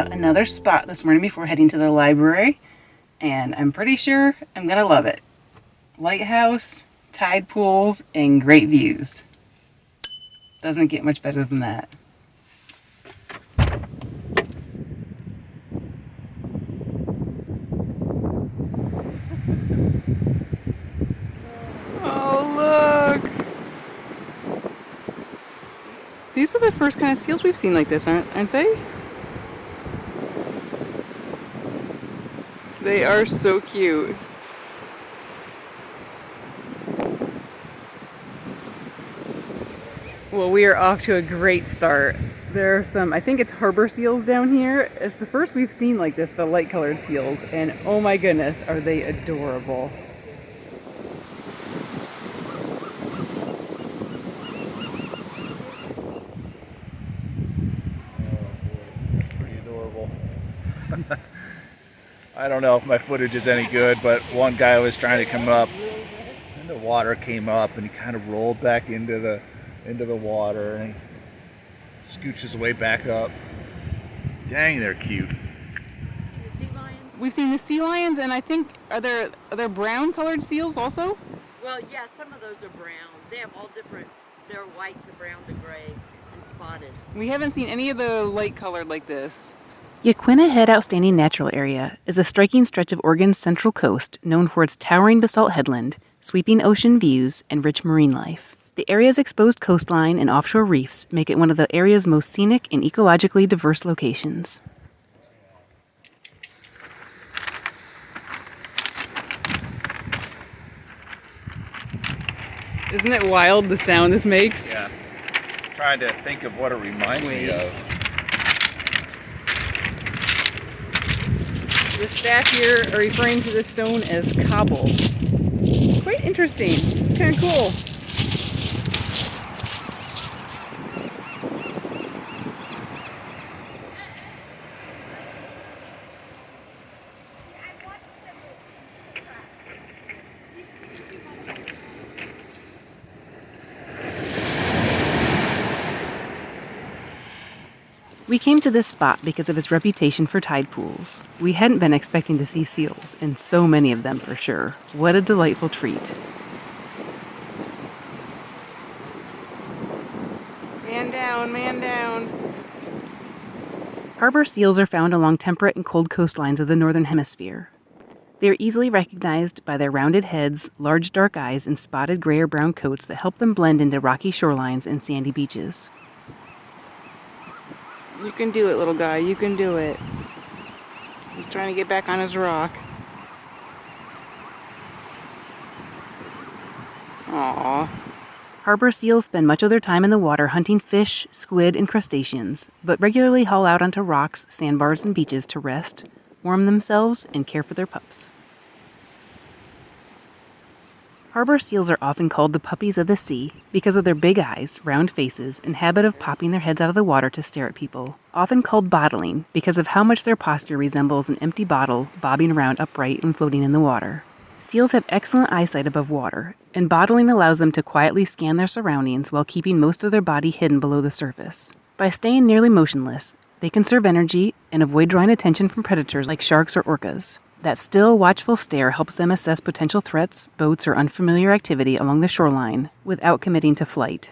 out another spot this morning before heading to the library, and I'm pretty sure I'm gonna love it. Lighthouse, tide pools, and great views. Doesn't get much better than that. Oh, look! These are the first kind of seals we've seen like this, aren't they? They are so cute. Well, we are off to a great start. There are some, I think it's harbor seals down here. It's the first we've seen like this, the light colored seals, and oh my goodness, are they adorable. Pretty adorable. I don't know if my footage is any good, but one guy was trying to come up, and the water came up, and he kind of rolled back into the water, and he scooches his way back up. Dang, they're cute. The sea lions? We've seen the sea lions, and I think are there brown colored seals also? Well, yeah, some of those are brown. They have all different. They're white to brown to gray and spotted. We haven't seen any of the light colored like this. Yaquina Head Outstanding Natural Area is a striking stretch of Oregon's central coast known for its towering basalt headland, sweeping ocean views, and rich marine life. The area's exposed coastline and offshore reefs make it one of the area's most scenic and ecologically diverse locations. Isn't it wild the sound this makes? Yeah. Trying to think of what it reminds me of. The staff here are referring to this stone as cobble. It's quite interesting. It's kind of cool. We came to this spot because of its reputation for tide pools. We hadn't been expecting to see seals, and so many of them for sure. What a delightful treat. Man down, man down. Harbor seals are found along temperate and cold coastlines of the northern hemisphere. They are easily recognized by their rounded heads, large dark eyes, and spotted gray or brown coats that help them blend into rocky shorelines and sandy beaches. You can do it, little guy. You can do it. He's trying to get back on his rock. Aww. Harbor seals spend much of their time in the water hunting fish, squid, and crustaceans, but regularly haul out onto rocks, sandbars, and beaches to rest, warm themselves, and care for their pups. Harbor seals are often called the puppies of the sea because of their big eyes, round faces, and habit of popping their heads out of the water to stare at people. Often called bottling because of how much their posture resembles an empty bottle bobbing around upright and floating in the water. Seals have excellent eyesight above water, and bottling allows them to quietly scan their surroundings while keeping most of their body hidden below the surface. By staying nearly motionless, they conserve energy and avoid drawing attention from predators like sharks or orcas. That still, watchful stare helps them assess potential threats, boats, or unfamiliar activity along the shoreline without committing to flight.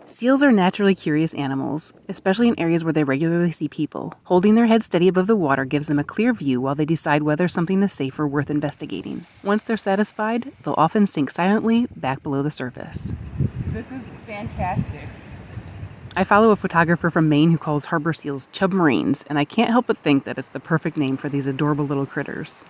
Seals are naturally curious animals, especially in areas where they regularly see people. Holding their head steady above the water gives them a clear view while they decide whether something is safe or worth investigating. Once they're satisfied, they'll often sink silently back below the surface. This is fantastic. I follow a photographer from Maine who calls harbor seals chub marines, and I can't help but think that it's the perfect name for these adorable little critters.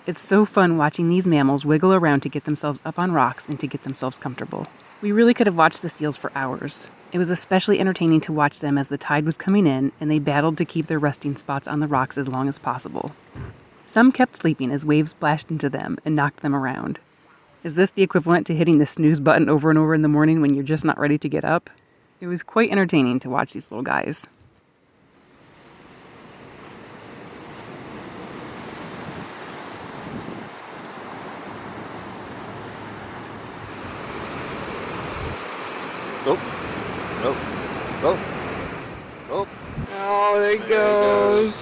It's so fun watching these mammals wiggle around to get themselves up on rocks and to get themselves comfortable. We really could have watched the seals for hours. It was especially entertaining to watch them as the tide was coming in and they battled to keep their resting spots on the rocks as long as possible. Some kept sleeping as waves splashed into them and knocked them around. Is this the equivalent to hitting the snooze button over and over in the morning when you're just not ready to get up? It was quite entertaining to watch these little guys. Oh, oh, oh, oh. Oh, there he goes.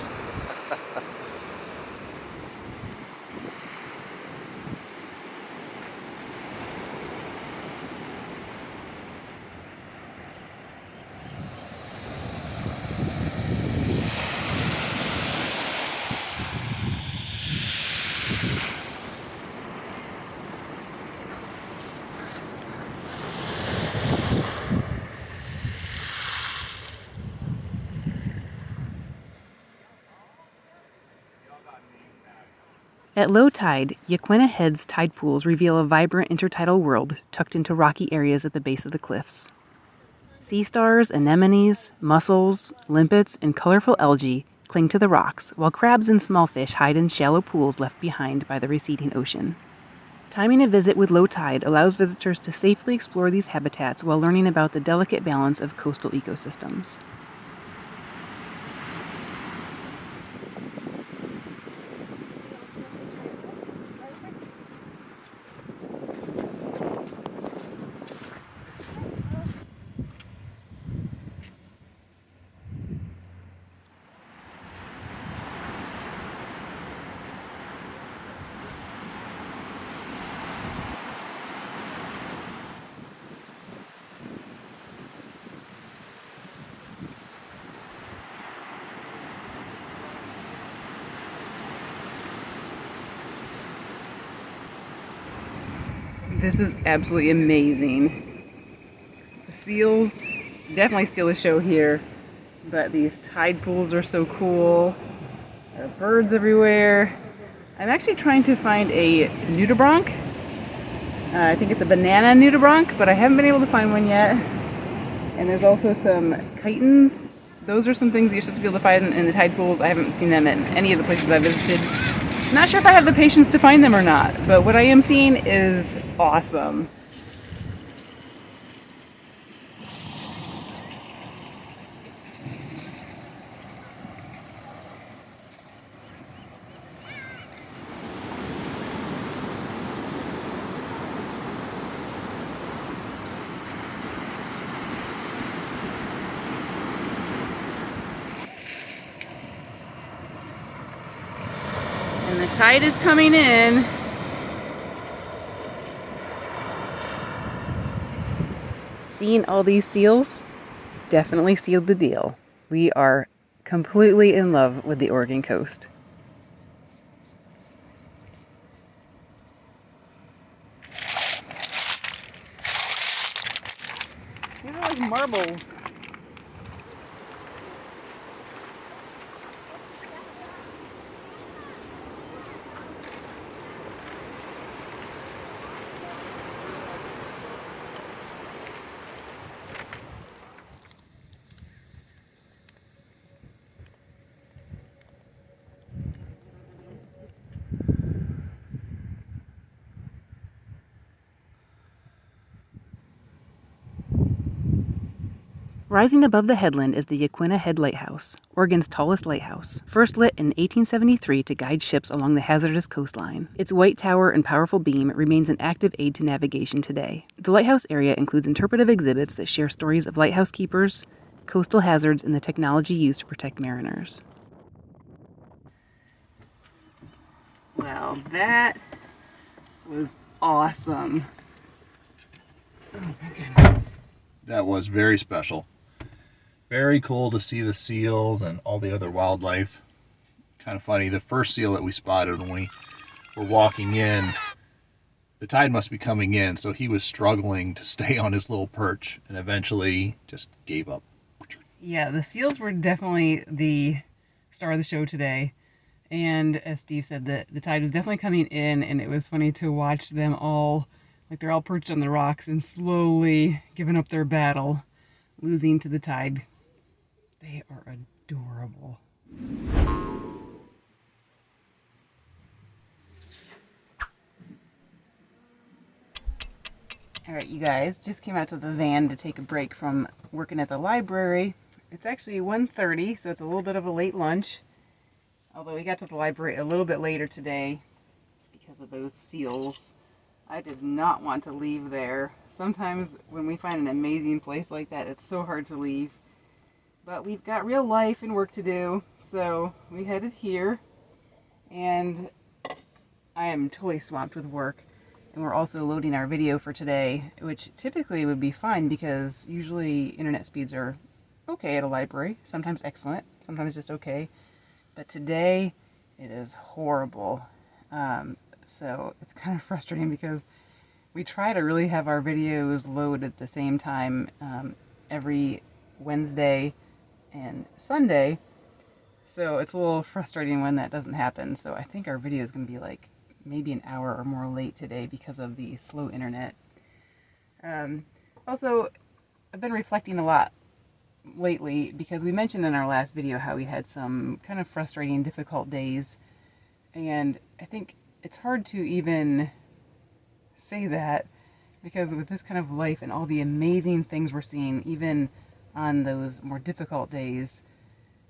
At low tide, Yaquina Head's tide pools reveal a vibrant intertidal world tucked into rocky areas at the base of the cliffs. Sea stars, anemones, mussels, limpets, and colorful algae cling to the rocks, while crabs and small fish hide in shallow pools left behind by the receding ocean. Timing a visit with low tide allows visitors to safely explore these habitats while learning about the delicate balance of coastal ecosystems. This is absolutely amazing. The seals definitely steal the show here, but these tide pools are so cool. There are birds everywhere. I'm actually trying to find a nudibranch. I think it's a banana nudibranch, but I haven't been able to find one yet. And there's also some chitons. Those are some things that you're supposed to be able to find in the tide pools. I haven't seen them in any of the places I visited. Not sure if I have the patience to find them or not, but what I am seeing is awesome. And the tide is coming in. Seeing all these seals definitely sealed the deal. We are completely in love with the Oregon coast. These are like marbles. Rising above the headland is the Yaquina Head Lighthouse, Oregon's tallest lighthouse, first lit in 1873 to guide ships along the hazardous coastline. Its white tower and powerful beam remains an active aid to navigation today. The lighthouse area includes interpretive exhibits that share stories of lighthouse keepers, coastal hazards, and the technology used to protect mariners. Wow, that was awesome. Oh my goodness. That was very special. Very cool to see the seals and all the other wildlife. Kind of funny, the first seal that we spotted when we were walking in, the tide must be coming in, so he was struggling to stay on his little perch and eventually just gave up. Yeah, the seals were definitely the star of the show today. And as Steve said, the tide was definitely coming in, and it was funny to watch them all, like they're all perched on the rocks and slowly giving up their battle, losing to the tide. They are adorable. All right, you guys, just came out to the van to take a break from working at the library. It's actually 1:30, so it's a little bit of a late lunch. Although we got to the library a little bit later today because of those seals. I did not want to leave there. Sometimes when we find an amazing place like that, it's so hard to leave. But we've got real life and work to do, so we headed here. And I am totally swamped with work. And we're also loading our video for today, which typically would be fine because usually internet speeds are okay at a library. Sometimes excellent, sometimes just okay. But today, it is horrible. So it's kind of frustrating because we try to really have our videos load at the same time every Wednesday and Sunday. So it's a little frustrating when that doesn't happen. So I think our video is going to be like maybe an hour or more late today because of the slow internet. Also, I've been reflecting a lot lately because we mentioned in our last video how we had some kind of frustrating, difficult days. And I think it's hard to even say that because with this kind of life and all the amazing things we're seeing, even on those more difficult days,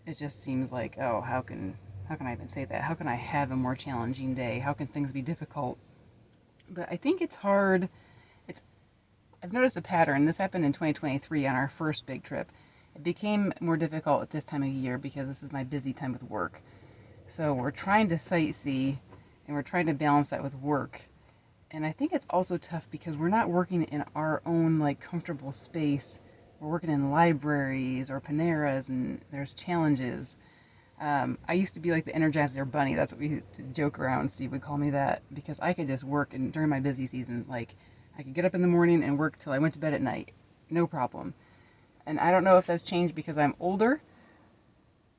it just seems like, oh, how can I even say that? How can I have a more challenging day? How can things be difficult? But I think it's hard. I've noticed a pattern. This happened in 2023 on our first big trip. It became more difficult at this time of year because this is my busy time with work. So we're trying to sightsee and we're trying to balance that with work. And I think it's also tough because we're not working in our own like comfortable space. We're working in libraries or Paneras and there's challenges. I used to be like the Energizer Bunny. That's what we used to joke around. Steve would call me that because I could just work and during my busy season, like I could get up in the morning and work till I went to bed at night. No problem. And I don't know if that's changed because I'm older.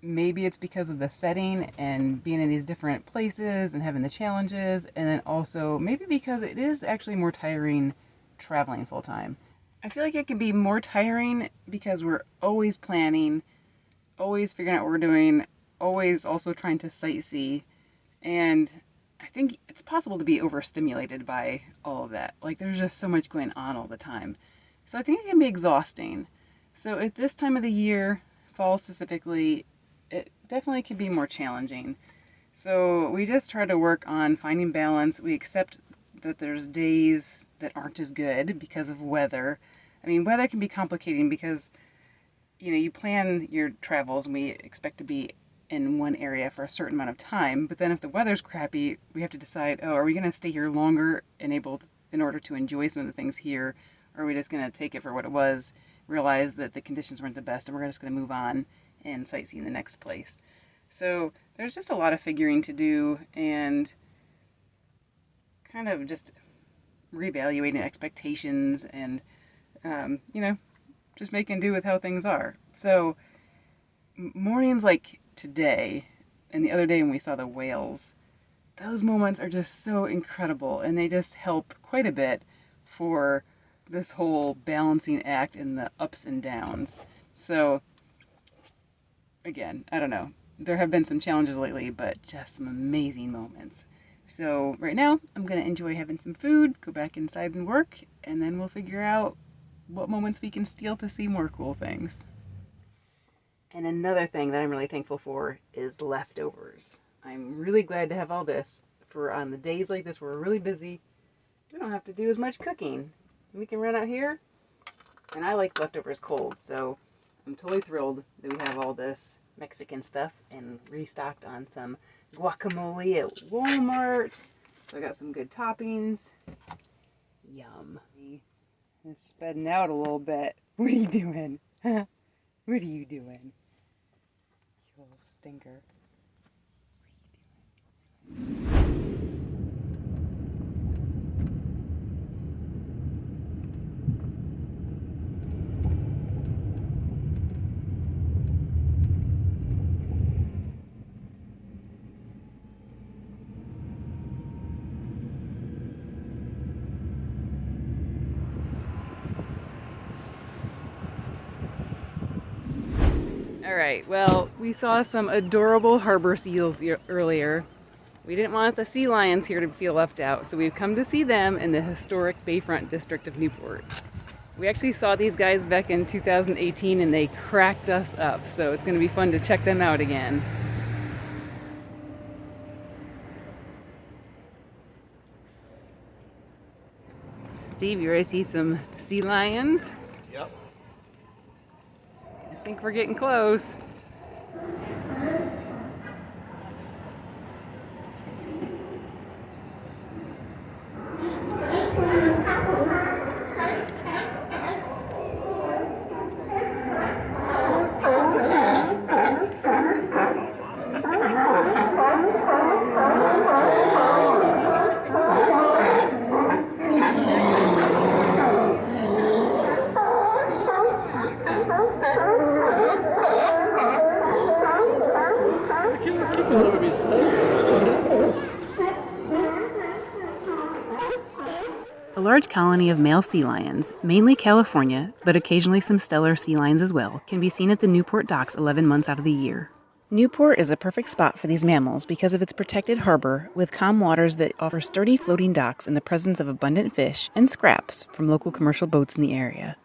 Maybe it's because of the setting and being in these different places and having the challenges. And then also maybe because it is actually more tiring traveling full time. I feel like it can be more tiring because we're always planning, always figuring out what we're doing, always also trying to sightsee. And I think it's possible to be overstimulated by all of that. Like there's just so much going on all the time. So I think it can be exhausting. So at this time of the year, fall specifically, it definitely can be more challenging. So we just try to work on finding balance. We accept that there's days that aren't as good because of weather. I mean, weather can be complicating because, you plan your travels and we expect to be in one area for a certain amount of time. But then if the weather's crappy, we have to decide, oh, are we going to stay here longer in order to enjoy some of the things here? Or are we just going to take it for what it was, realize that the conditions weren't the best, and we're just going to move on and sightsee in the next place? So there's just a lot of figuring to do and kind of just reevaluating expectations and, just making do with how things are. So mornings like today and the other day when we saw the whales, those moments are just so incredible and they just help quite a bit for this whole balancing act in the ups and downs. So again, I don't know. There have been some challenges lately, but just some amazing moments. So right now I'm going to enjoy having some food, go back inside and work, and then we'll figure out what moments we can steal to see more cool things. And another thing that I'm really thankful for is leftovers. I'm really glad to have all this for on the days like this where we're really busy. We don't have to do as much cooking. We can run out here, and I like leftovers cold, so I'm totally thrilled that we have all this Mexican stuff and restocked on some guacamole at Walmart. So I got some good toppings. Yum. Just spreading out a little bit. What are you doing? What are you doing? You little stinker. What are you doing? All right, well, we saw some adorable harbor seals earlier. We didn't want the sea lions here to feel left out, so we've come to see them in the historic Bayfront district of Newport. We actually saw these guys back in 2018 and they cracked us up, so it's going to be fun to check them out again. Steve, you ready to see some sea lions? Yep. I think we're getting close. A large colony of male sea lions, mainly California, but occasionally some stellar sea lions as well, can be seen at the Newport docks 11 months out of the year. Newport is a perfect spot for these mammals because of its protected harbor with calm waters that offer sturdy floating docks and the presence of abundant fish and scraps from local commercial boats in the area.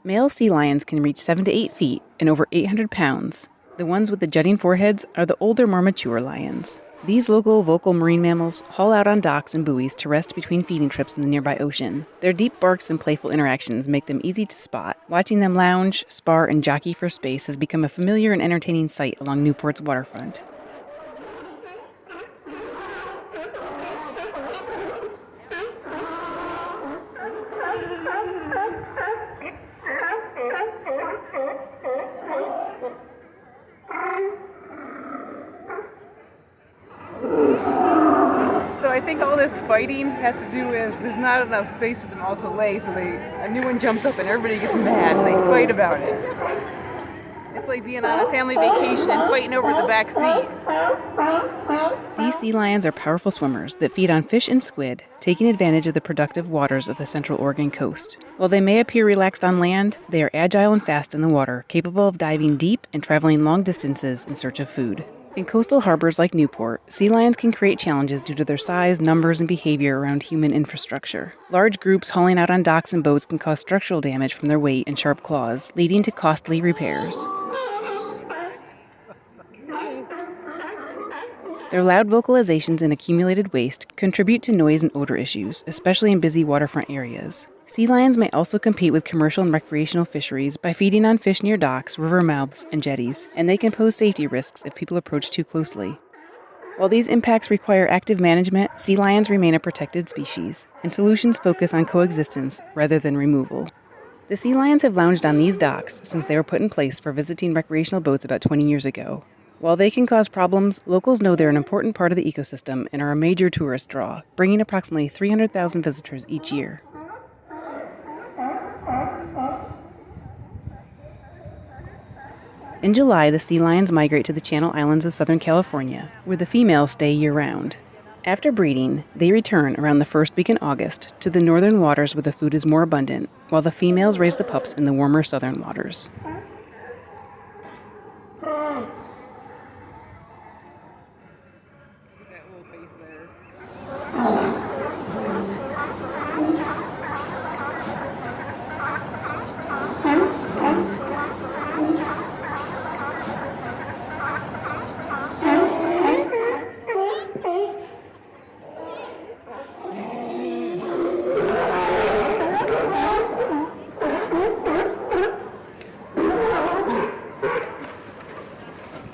Male sea lions can reach 7 to 8 feet and over 800 pounds. The ones with the jutting foreheads are the older, more mature lions. These local vocal marine mammals haul out on docks and buoys to rest between feeding trips in the nearby ocean. Their deep barks and playful interactions make them easy to spot. Watching them lounge, spar, and jockey for space has become a familiar and entertaining sight along Newport's waterfront. So I think all this fighting has to do with there's not enough space for them all to lay, so a new one jumps up and everybody gets mad and they fight about it. It's like being on a family vacation and fighting over the back seat. These sea lions are powerful swimmers that feed on fish and squid, taking advantage of the productive waters of the central Oregon coast. While they may appear relaxed on land, they are agile and fast in the water, capable of diving deep and traveling long distances in search of food. In coastal harbors like Newport, sea lions can create challenges due to their size, numbers, and behavior around human infrastructure. Large groups hauling out on docks and boats can cause structural damage from their weight and sharp claws, leading to costly repairs. Their loud vocalizations and accumulated waste contribute to noise and odor issues, especially in busy waterfront areas. Sea lions may also compete with commercial and recreational fisheries by feeding on fish near docks, river mouths, and jetties, and they can pose safety risks if people approach too closely. While these impacts require active management, sea lions remain a protected species, and solutions focus on coexistence rather than removal. The sea lions have lounged on these docks since they were put in place for visiting recreational boats about 20 years ago. While they can cause problems, locals know they're an important part of the ecosystem and are a major tourist draw, bringing approximately 300,000 visitors each year. In July, the sea lions migrate to the Channel Islands of Southern California, where the females stay year-round. After breeding, they return around the first week in August to the northern waters where the food is more abundant, while the females raise the pups in the warmer southern waters.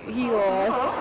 He lost.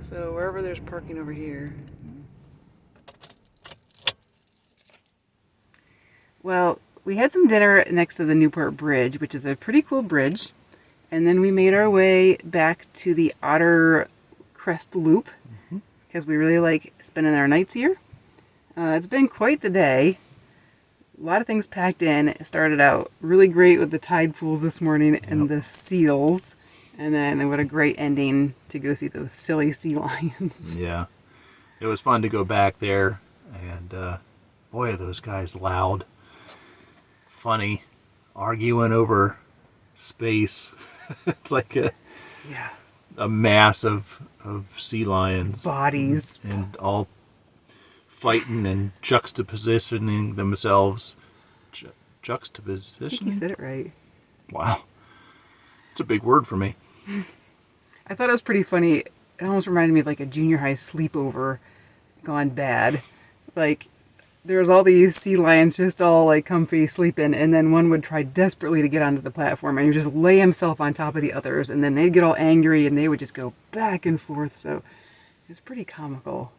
So wherever there's parking over here. Well, we had some dinner next to the Newport Bridge, which is a pretty cool bridge. And then we made our way back to the Otter Crest Loop because we really like spending our nights here. It's been quite the day. A lot of things packed in. It started out really great with the tide pools this morning and the seals. And then what a great ending to go see those silly sea lions. Yeah. It was fun to go back there. And boy, are those guys loud. Funny. Arguing over space. It's like Yeah. a mass of sea lions. Bodies. And all fighting and juxtapositioning themselves. I think Juxtapositioning? you said it right. Wow. It's a big word for me. I thought it was pretty funny. It almost reminded me of like a junior high sleepover gone bad. Like, there was all these sea lions just all like comfy sleeping, and then one would try desperately to get onto the platform and he would just lay himself on top of the others, and then they'd get all angry and they would just go back and forth. So it's pretty comical.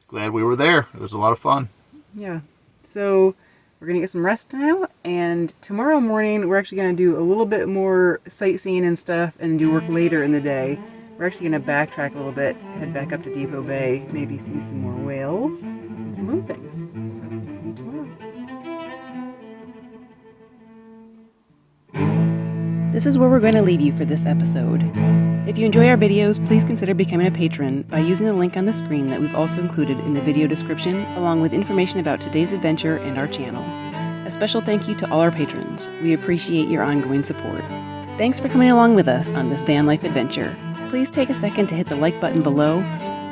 Glad we were there. It was a lot of fun. Yeah. So we're going to get some rest now, and tomorrow morning we're actually going to do a little bit more sightseeing and stuff and do work later in the day. We're actually going to backtrack a little bit, head back up to Depot Bay, maybe see some more whales and some other things. So we'll see you tomorrow. This is where we're going to leave you for this episode. If you enjoy our videos, please consider becoming a patron by using the link on the screen that we've also included in the video description, along with information about today's adventure and our channel. A special thank you to all our patrons. We appreciate your ongoing support. Thanks for coming along with us on this van life adventure. Please take a second to hit the like button below,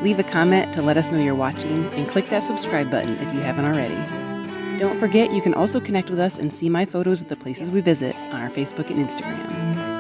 leave a comment to let us know you're watching, and click that subscribe button if you haven't already. Don't forget, you can also connect with us and see my photos of the places we visit on our Facebook and Instagram.